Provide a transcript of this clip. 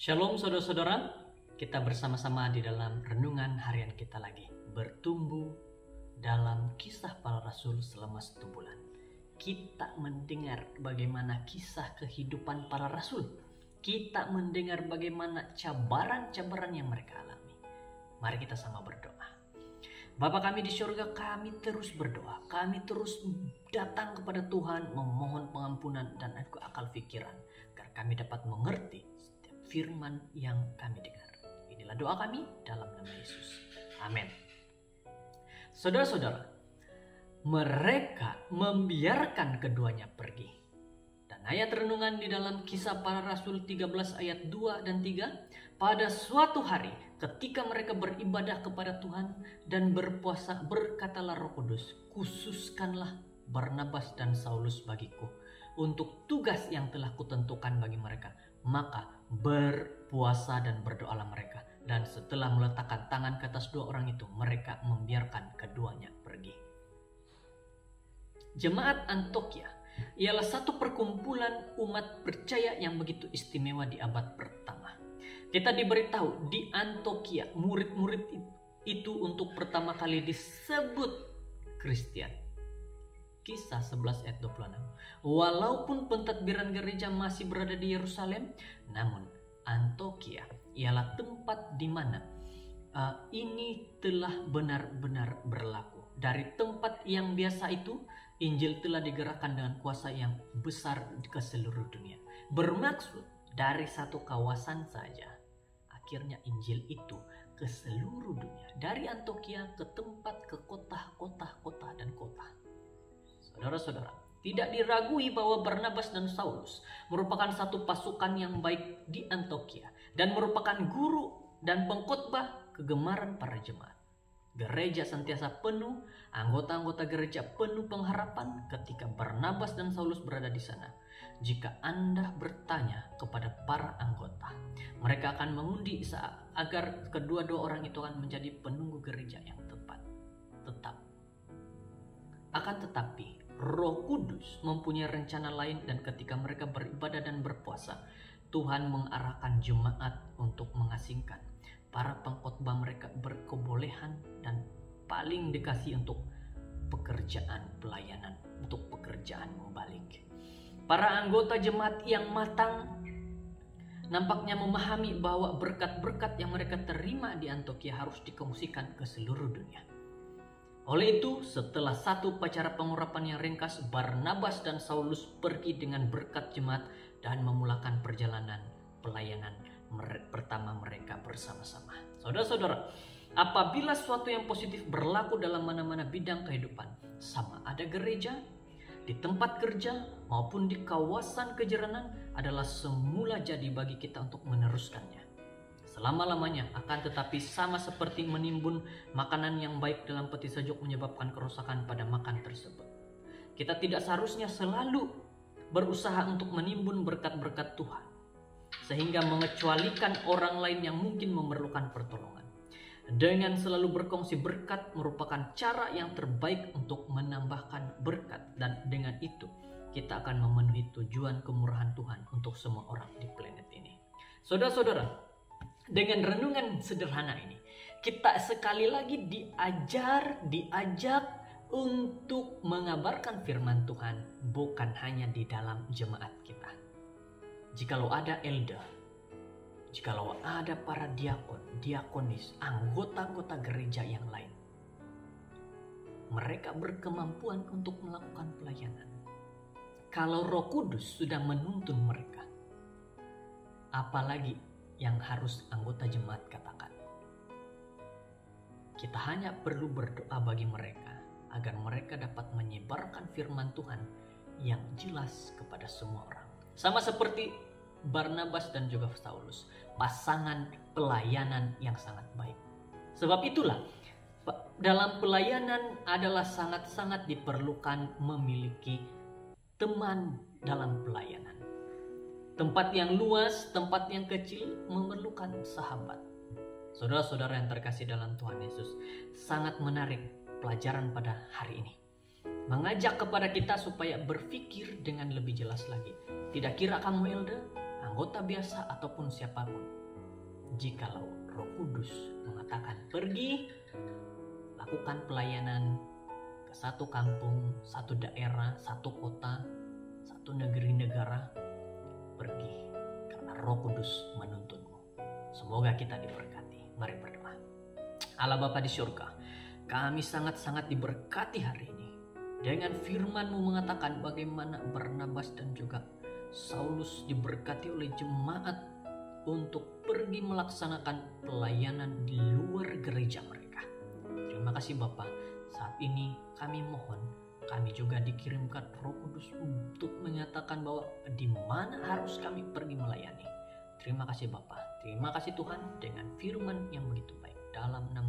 Shalom saudara-saudara, kita bersama-sama di dalam renungan harian kita lagi, bertumbuh dalam kisah para rasul selama 1 bulan. Kita mendengar bagaimana kisah kehidupan para rasul. Kita mendengar bagaimana cabaran-cabaran yang mereka alami. Mari kita sama berdoa. Bapa kami di surga, kami terus berdoa. Kami terus datang kepada Tuhan memohon pengampunan dan akal pikiran agar kami dapat mengerti setiap firman yang kami dengar. Inilah doa kami dalam nama Yesus. Amin. Saudara-saudara, mereka membiarkan keduanya pergi. Dan ayat renungan di dalam Kisah Para Rasul 13 ayat 2 dan 3, pada suatu hari ketika mereka beribadah kepada Tuhan dan berpuasa, berkatalah Roh Kudus, khususkanlah Barnabas dan Saulus bagiku untuk tugas yang telah kutentukan bagi mereka. Maka berpuasa dan berdoalah mereka. Dan setelah meletakkan tangan ke atas 2 orang itu, mereka membiarkan keduanya pergi. Jemaat Antiokhia ialah satu perkumpulan umat percaya yang begitu istimewa di abad pertama. Kita diberitahu di Antiokhia murid-murid itu untuk pertama kali disebut Kristen. Kisah 11 ayat 26. Walaupun pentadbiran gereja masih berada di Yerusalem, namun Antiokhia ialah tempat di mana ini telah benar-benar berlaku. Dari tempat yang biasa itu, Injil telah digerakkan dengan kuasa yang besar ke seluruh dunia. Bermaksud dari satu kawasan saja, akhirnya Injil itu ke seluruh dunia. Dari Antiokhia ke tempat, ke kota dan kota. Saudara-saudara, tidak diragui bahwa Barnabas dan Saulus merupakan satu pasukan yang baik di Antiokhia dan merupakan guru dan pengkhotbah kegemaran para jemaat. Gereja sentiasa penuh, anggota-anggota gereja penuh pengharapan ketika Barnabas dan Saulus berada di sana. Jika Anda bertanya kepada para anggota, mereka akan mengundi agar kedua-dua orang itu akan menjadi penunggu gereja yang tetap. Akan tetapi, Roh Kudus mempunyai rencana lain, dan ketika mereka beribadah dan berpuasa, Tuhan mengarahkan jemaat untuk mengasingkan para pengkhotbah mereka berkebolehan dan paling dikasih untuk pekerjaan pelayanan, untuk pekerjaan membalik. Para anggota jemaat yang matang nampaknya memahami bahwa berkat-berkat yang mereka terima di Antiokhia harus dikongsikan ke seluruh dunia. Oleh itu, setelah satu upacara pengurapan yang ringkas, Barnabas dan Saulus pergi dengan berkat jemaat dan memulakan perjalanan pelayanan pertama mereka bersama-sama. Saudara-saudara, apabila sesuatu yang positif berlaku dalam mana-mana bidang kehidupan, sama ada gereja, di tempat kerja, maupun di kawasan kejiranan, adalah semula jadi bagi kita untuk meneruskannya selama-lamanya. Akan tetapi sama seperti menimbun makanan yang baik dalam peti sejuk menyebabkan kerusakan pada makan tersebut, kita tidak seharusnya selalu berusaha untuk menimbun berkat-berkat Tuhan sehingga mengecualikan orang lain yang mungkin memerlukan pertolongan. Dengan selalu berkongsi berkat merupakan cara yang terbaik untuk menambahkan berkat, dan dengan itu kita akan memenuhi tujuan kemurahan Tuhan untuk semua orang di planet ini. Saudara-saudara, dengan renungan sederhana ini, kita sekali lagi diajak untuk mengabarkan firman Tuhan, bukan hanya di dalam jemaat kita. Jikalau ada elder, jikalau ada para diakon, diakonis, anggota-anggota gereja yang lain, mereka berkemampuan untuk melakukan pelayanan. Kalau Roh Kudus sudah menuntun mereka, apalagi yang harus anggota jemaat katakan? Kita hanya perlu berdoa bagi mereka agar mereka dapat menyebarkan firman Tuhan yang jelas kepada semua orang. Sama seperti Barnabas dan juga Saulus, pasangan pelayanan yang sangat baik. Sebab itulah dalam pelayanan adalah sangat-sangat diperlukan memiliki teman dalam pelayanan. Tempat yang luas, tempat yang kecil memerlukan sahabat. Saudara-saudara yang terkasih dalam Tuhan Yesus, sangat menarik pelajaran pada hari ini. Mengajak kepada kita supaya berpikir dengan lebih jelas lagi. Tidak kira kamu elder, anggota biasa ataupun siapapun. Jikalau Roh Kudus mengatakan pergi, lakukan pelayanan ke satu kampung, satu daerah, satu kota, satu negeri negara, pergi karena Roh Kudus menuntunmu. Semoga kita diberkati. Mari berdoa. Allah Bapa di surga, kami sangat-sangat diberkati hari ini dengan firman-Mu mengatakan bagaimana Barnabas dan juga Saulus diberkati oleh jemaat untuk pergi melaksanakan pelayanan di luar gereja mereka. Terima kasih Bapa. Saat ini kami mohon, kami juga dikirimkan Roh Kudus untuk menyatakan bahwa di mana harus kami pergi melayani. Terima kasih Bapa. Terima kasih Tuhan dengan firman yang begitu baik. Dalam nama